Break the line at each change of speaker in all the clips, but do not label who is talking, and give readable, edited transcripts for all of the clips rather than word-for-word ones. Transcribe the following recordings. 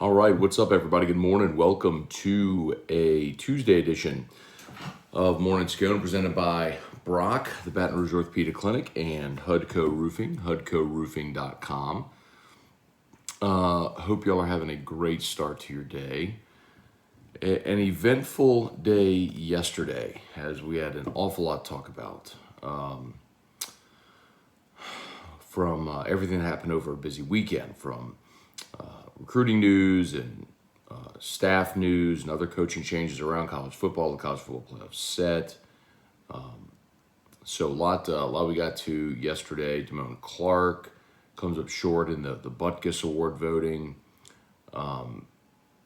All right, what's up, everybody? Good morning. Welcome to a Tuesday edition of Morning Scone, presented by Brock, the Baton Rouge Orthopedic Clinic, and Hudco Roofing, hudcoroofing.com. Hope y'all are having a great start to your day. An eventful day yesterday, as we had an awful lot to talk about. From everything that happened over a busy weekend, from recruiting news and staff news and other coaching changes around college football. The college football playoff set. So a lot we got to yesterday. Damone Clark comes up short in the Butkus Award voting. And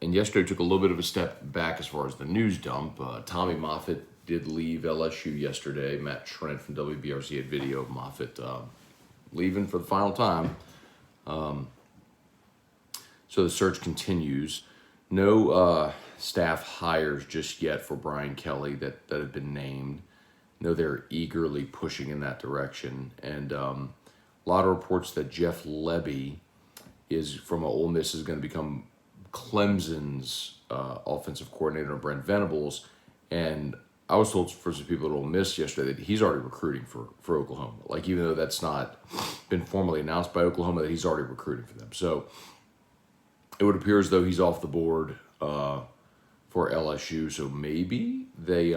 yesterday took a little bit of a step back as far as the news dump. Tommy Moffitt did leave LSU yesterday. Matt Trent from WBRC had video of Moffitt leaving for the final time. So the search continues. No staff hires just yet for Brian Kelly that have been named. No, they're eagerly pushing in that direction. And a lot of reports that Jeff Lebby is from Ole Miss is going to become Clemson's offensive coordinator, Brent Venables. And I was told for some people at Ole Miss yesterday that he's already recruiting for Oklahoma. Like, even though that's not been formally announced by Oklahoma, that he's already recruiting for them. So it would appear as though he's off the board for LSU. So maybe they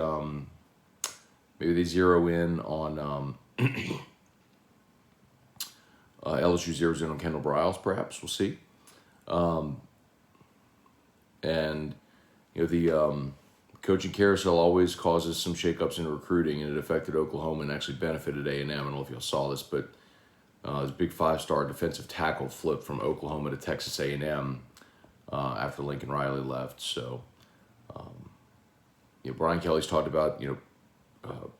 zero in on LSU zeroes in on Kendall Briles. Perhaps we'll see. And you know, the coaching carousel always causes some shakeups in recruiting, and it affected Oklahoma and actually benefited A&M. I don't know if y'all saw this, but his big five-star defensive tackle flipped from Oklahoma to Texas A&M after Lincoln Riley left. So, Brian Kelly's talked about,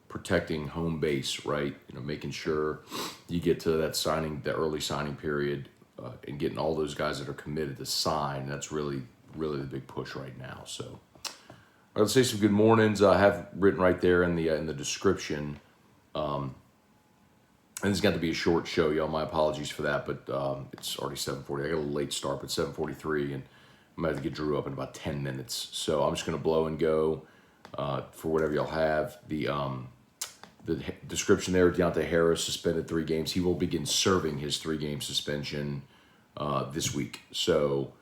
protecting home base, right? Making sure you get to that early signing period, and getting all those guys that are committed to sign. That's really, really the big push right now. So, all right, let's say some good mornings. I have written right there in the description. And it's got to be a short show, y'all. My apologies for that, but it's already 7:40. I got a little late start, but 7:43, and I'm going to have to get Drew up in about 10 minutes. So I'm just going to blow and go for whatever y'all have. The description there, Deontay Harris suspended 3 games. He will begin serving his 3-game suspension this week. So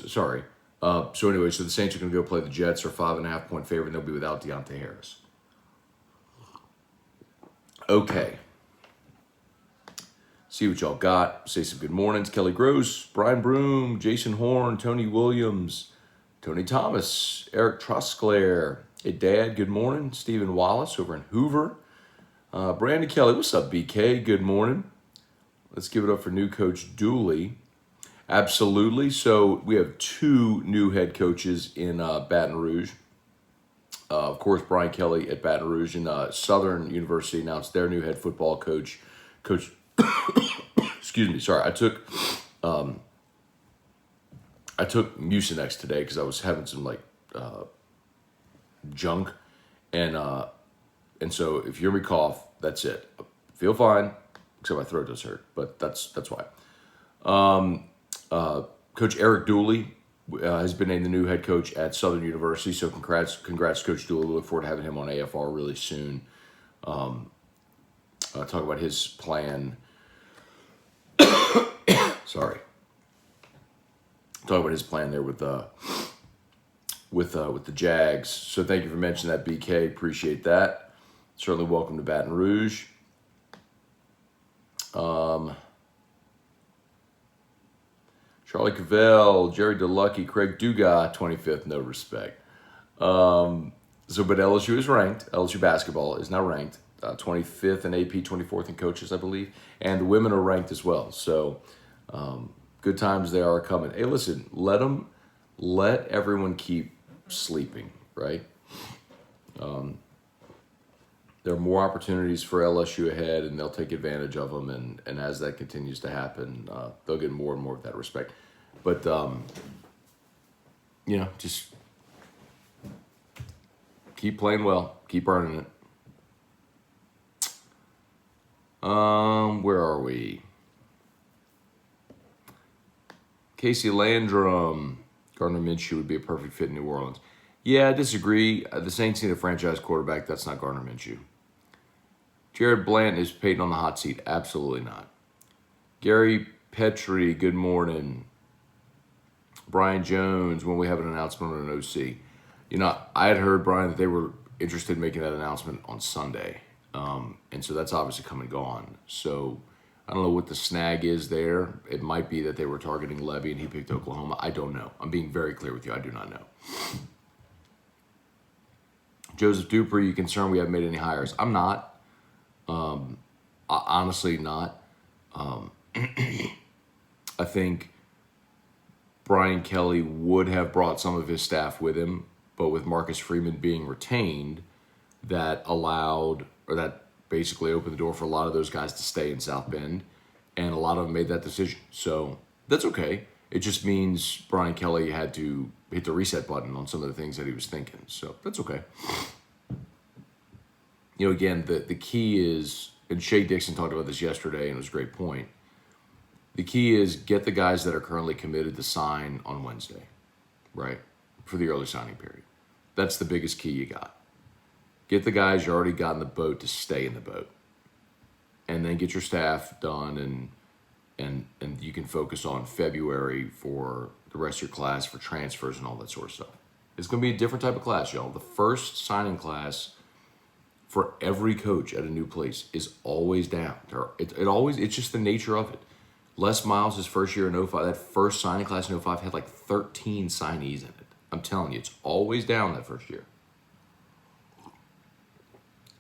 sorry. So anyway, so the Saints are going to go play the Jets, are 5.5-point favorite, and they'll be without Deontay Harris. Okay. See what y'all got. Say some good mornings. Kelly Gross, Brian Broom, Jason Horn, Tony Williams, Tony Thomas, Eric Trosclair. Hey, Dad, good morning. Stephen Wallace over in Hoover. Brandon Kelly, what's up, BK? Good morning. Let's give it up for new coach Dooley. Absolutely. So we have 2 new head coaches in Baton Rouge. Of course, Brian Kelly at Baton Rouge, and Southern University announced their new head football coach. Excuse me. Sorry, I took Mucinex today because I was having some junk, and so if you hear me cough, that's it. I feel fine, except my throat does hurt, but that's why. Coach Eric Dooley has been named the new head coach at Southern University. So congrats, Coach Dooley. We look forward to having him on AFR really soon. Talk about his plan. Sorry. Talk about his plan there with the Jags. So thank you for mentioning that, BK. Appreciate that. Certainly welcome to Baton Rouge. Charlie Cavell, Jerry DeLucky, Craig Dugas, 25th, no respect. But LSU is ranked. LSU basketball is now ranked 25th in AP, 24th in coaches, I believe. And the women are ranked as well. So good times they are coming. Hey, listen, let everyone keep sleeping, right? There are more opportunities for LSU ahead, and they'll take advantage of them. And as that continues to happen, they'll get more and more of that respect. But just keep playing well, keep earning it. Where are we? Casey Landrum. Gardner Minshew would be a perfect fit in New Orleans. Yeah, I disagree. The Saints need a franchise quarterback. That's not Gardner Minshew. Jared Blanton is Peyton on the hot seat. Absolutely not. Gary Petrie, good morning. Brian Jones, when we have an announcement on an OC. I had heard, Brian, that they were interested in making that announcement on Sunday. And so that's obviously come and gone. So I don't know what the snag is there. It might be that they were targeting Levy and he picked Oklahoma. I don't know. I'm being very clear with you. I do not know. Joseph Dupree, you concerned we haven't made any hires? I'm not. Honestly, not. I think Brian Kelly would have brought some of his staff with him, but with Marcus Freeman being retained, that basically opened the door for a lot of those guys to stay in South Bend, and a lot of them made that decision. So that's okay. It just means Brian Kelly had to hit the reset button on some of the things that he was thinking. So that's okay. Again, the key is, and Shea Dixon talked about this yesterday, and it was a great point. The key is get the guys that are currently committed to sign on Wednesday, right, for the early signing period. That's the biggest key you got. Get the guys you already got in the boat to stay in the boat, and then get your staff done, and you can focus on February for the rest of your class, for transfers and all that sort of stuff. It's going to be a different type of class, y'all. The first signing class for every coach at a new place is always down. It's just the nature of it. Les Miles' first year in 05, that first signing class in 05 had like 13 signees in it. I'm telling you, it's always down that first year.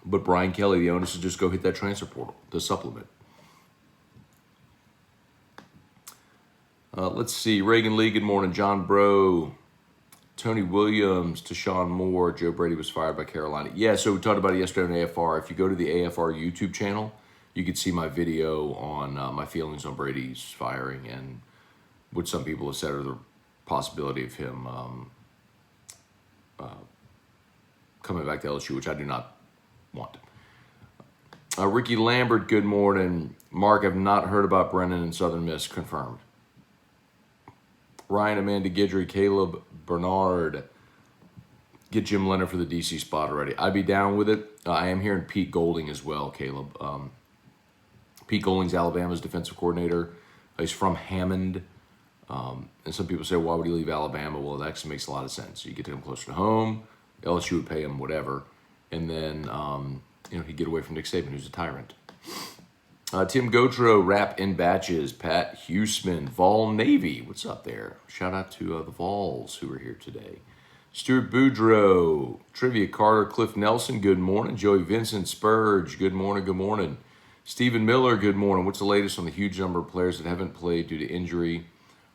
But Brian Kelly, the onus is just go hit that transfer portal to supplement. Let's see. Reagan Lee, good morning. John Bro, Tony Williams, Tashawn Moore, Joe Brady was fired by Carolina. Yeah, so we talked about it yesterday on AFR. If you go to the AFR YouTube channel, you could see my video on my feelings on Brady's firing and what some people have said are the possibility of him coming back to LSU, which I do not want. Ricky Lambert, good morning. Mark, I've not heard about Brennan and Southern Miss. Confirmed. Ryan, Amanda Guidry, Caleb Bernard. Get Jim Leonard for the DC spot already. I'd be down with it. I am hearing Pete Golding as well, Caleb. Pete Golding's Alabama's defensive coordinator. He's from Hammond. And some people say, why would he leave Alabama? Well, it actually makes a lot of sense. You get him closer to home. LSU would pay him whatever. And then, he'd get away from Nick Saban, who's a tyrant. Tim Gautreau, rap in batches. Pat Huseman, Vol Navy. What's up there? Shout out to the Vols who are here today. Stuart Boudreau, Trivia Carter, Cliff Nelson, good morning. Joey Vincent, Spurge, good morning, good morning. Stephen Miller, good morning. What's the latest on the huge number of players that haven't played due to injury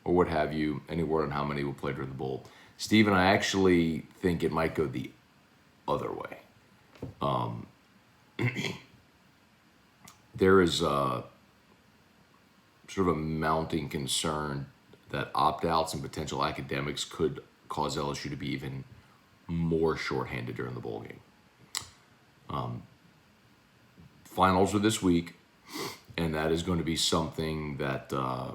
or what have you? Any word on how many will play during the bowl? Stephen, I actually think it might go the other way. There is sort of a mounting concern that opt-outs and potential academics could cause LSU to be even more shorthanded during the bowl game. Finals are this week, and that is going to be something that I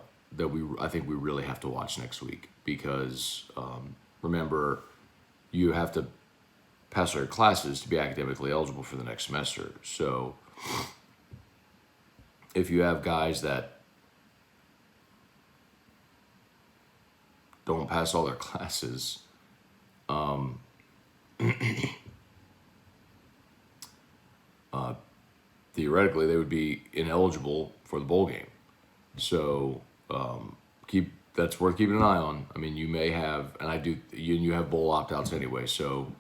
think we really have to watch next week because remember, you have to pass all your classes to be academically eligible for the next semester. So if you have guys that don't pass all their classes, theoretically they would be ineligible for the bowl game. So that's worth keeping an eye on. I mean, you may have, and you have bowl opt-outs anyway. So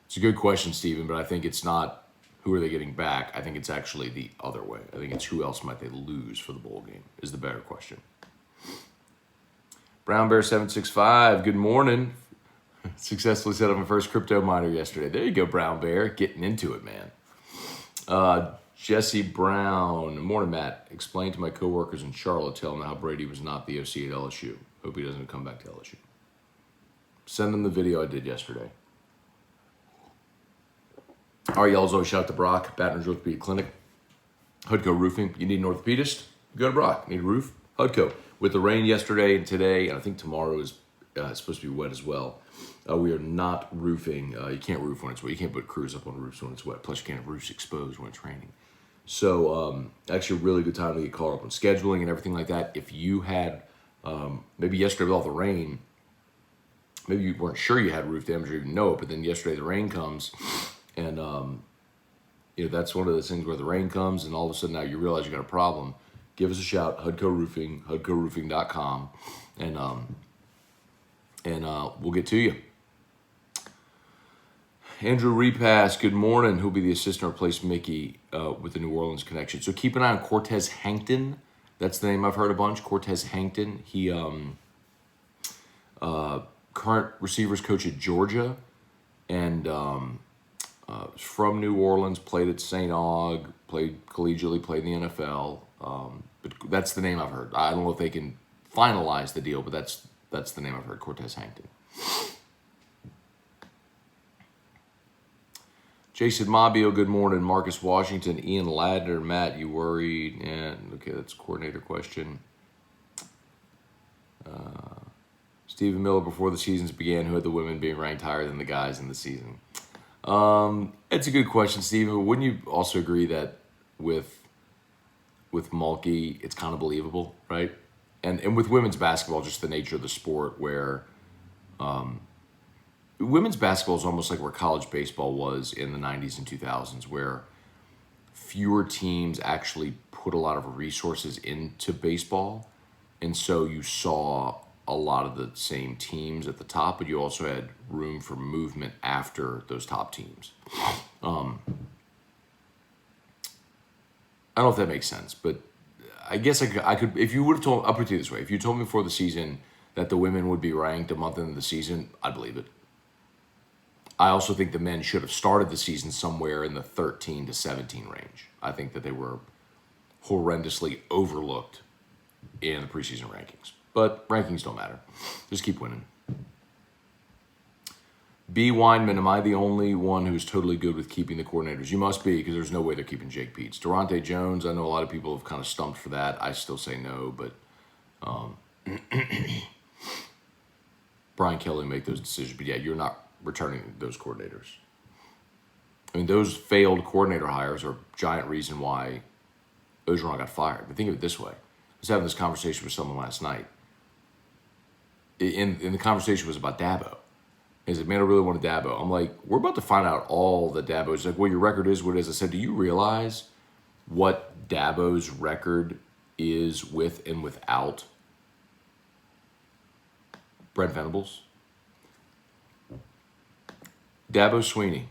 it's a good question, Stephen, but I think it's not who are they getting back. I think it's actually the other way. I think it's who else might they lose for the bowl game is the better question. Brown Bear 765, good morning. Successfully set up my first crypto miner yesterday. There you go, Brown Bear, getting into it, man. Jesse Brown, morning, Matt. Explain to my coworkers in Charlotte, tell them how Brady was not the OC at LSU. Hope he doesn't come back to LSU. Send them the video I did yesterday. All right, y'all. As always, shout out to Brock, Baton Rouge Orthopedic Clinic. Hudco Roofing. You need an orthopedist? Go to Brock. Need a roof? Hudco. With the rain yesterday and today, and I think tomorrow is supposed to be wet as well. We are not roofing. You can't roof when it's wet. You can't put crews up on roofs when it's wet. Plus, you can't have roofs exposed when it's raining. So, actually, a really good time to get caught up on scheduling and everything like that. If you had, maybe yesterday with all the rain, maybe you weren't sure you had roof damage or even know it, but then yesterday the rain comes, and that's one of those things where the rain comes and all of a sudden now you realize you got a problem. Give us a shout, Hudco Roofing, HudcoRoofing.com, and we'll get to you. Andrew Repass, good morning. He'll be the assistant to replace Mickey with the New Orleans connection. So keep an eye on Cortez Hankton. That's the name I've heard a bunch. Cortez Hankton. He current receivers coach at Georgia, and from New Orleans. Played at St. Aug. Played collegiately. Played in the NFL. But that's the name I've heard. I don't know if they can finalize the deal, but that's the name I've heard. Cortez Hankton. Jason Mabio, good morning. Marcus Washington, Ian Ladner, Matt, you worried? And okay, that's a coordinator question. Stephen Miller, before the seasons began, who had the women being ranked higher than the guys in the season? It's a good question, Stephen. Wouldn't you also agree that with Mulkey, it's kind of believable, right? And with women's basketball, just the nature of the sport, where women's basketball is almost like where college baseball was in the 90s and 2000s, where fewer teams actually put a lot of resources into baseball. And so you saw a lot of the same teams at the top, but you also had room for movement after those top teams. I don't know if that makes sense, but I guess I could, if you would have told, I'll put it this way, if you told me before the season that the women would be ranked a month into the season, I'd believe it. I also think the men should have started the season somewhere in the 13 to 17 range. I think that they were horrendously overlooked in the preseason rankings. But rankings don't matter. Just keep winning. B. Weinman, am I the only one who's totally good with keeping the coordinators? You must be, because there's no way they're keeping Jake Peets. Durante Jones, I know a lot of people have kind of stumped for that. I still say no, but Brian Kelly make those decisions. But yeah, you're not returning those coordinators. I mean, those failed coordinator hires are a giant reason why Ogeron got fired. But think of it this way. I was having this conversation with someone last night. And the conversation was about Dabo. He said, man, I really wanted Dabo. I'm like, we're about to find out all the Dabos. He's like, well, your record is what it is. I said, do you realize what Dabo's record is with and without Brent Venables? Dabo Sweeney.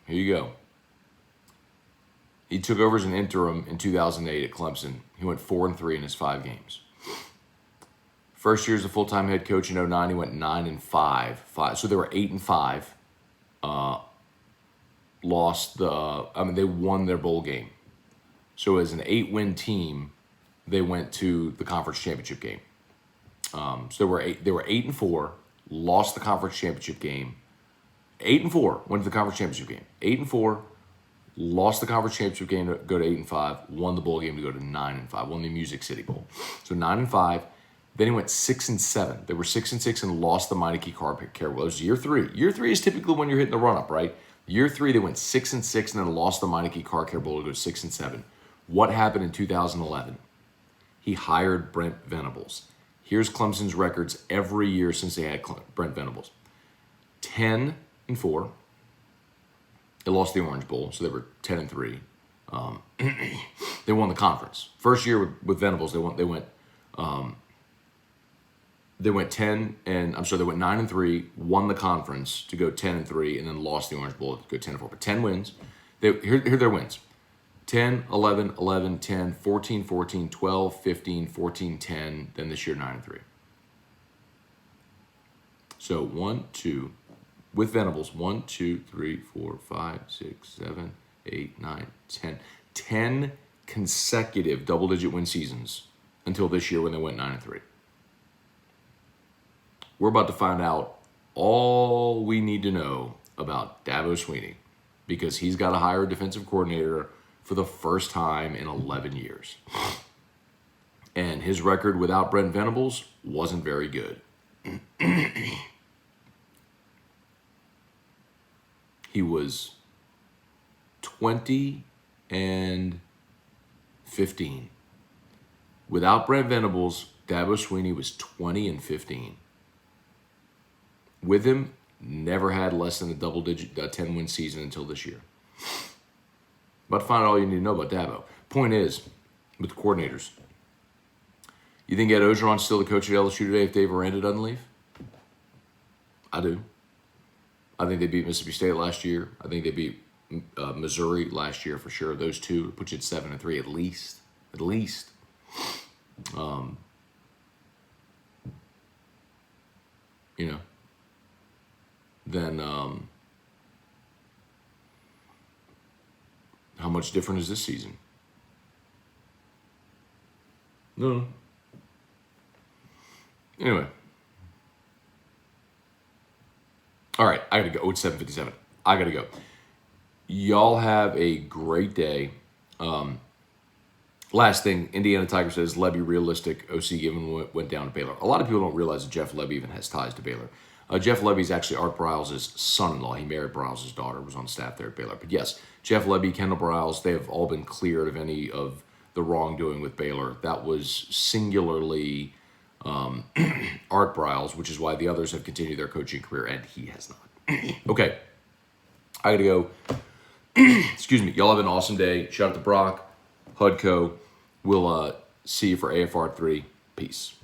Here you go. He took over as an interim in 2008 at Clemson. He went 4-3 in his 5 games. First year as a full-time head coach in 2009, he went 9-5. So they were 8-5. They won their bowl game. So as an 8-win team, they went to the conference championship game. So they were 8-4, lost the conference championship game. 8-4, went to the conference championship game. 8-4, lost the conference championship game to go to 8-5, won the bowl game to go to 9-5, won the Music City Bowl. So 9-5. Then he went 6-7. They were 6-6 and lost the Meineke Car Care Bowl. It was year 3. Year 3 is typically when you're hitting the run-up, right? Year 3, they went 6-6 and then lost the Meineke Car Care Bowl to go 6-7. What happened in 2011? He hired Brent Venables. Here's Clemson's records every year since they had Brent Venables. 10-4. They lost the Orange Bowl, so they were 10-3. They won the conference. First year with Venables, they went 9-3, won the conference to go 10-3, and then lost the Orange Bowl to go 10-4. But 10 wins. Here are their wins. 10, 11, 11, 10, 14, 14, 12, 15, 14, 10, then this year 9-3. So 1, 2, with Venables, 1, 2, 3, 4, 5, 6, 7, 8, 9, 10. 10 consecutive double-digit win seasons until this year when they went 9-3. We're about to find out all we need to know about Dabo Swinney because he's got to hire a defensive coordinator for the first time in 11 years. And his record without Brent Venables wasn't very good. He was 20 and 15. Without Brent Venables, Dabo Swinney was 20 and 15. With him, never had less than a double-digit 10-win season until this year. But find out all you need to know about Dabo. Point is, with the coordinators, you think Ed Ogeron's still the coach at LSU today if Dave Aranda doesn't leave? I do. I think they beat Mississippi State last year. I think they beat Missouri last year for sure. Those two put you at 7-3 at least. At least. You know. Then how much different is this season? No. Anyway. All right, I got to go. Oh, it's 7:57. I got to go. Y'all have a great day. Last thing, Indiana Tiger says, Lebby realistic. OC Given went down to Baylor. A lot of people don't realize that Jeff Lebby even has ties to Baylor. Jeff Lebby is actually Art Briles' son-in-law. He married Briles' daughter, was on staff there at Baylor. But yes, Jeff Lebby, Kendall Briles, they have all been cleared of any of the wrongdoing with Baylor. That was singularly Art Briles, which is why the others have continued their coaching career, and he has not. Okay, I got to go. Excuse me. Y'all have an awesome day. Shout out to Brock, Hudco. We'll see you for AFR 3. Peace.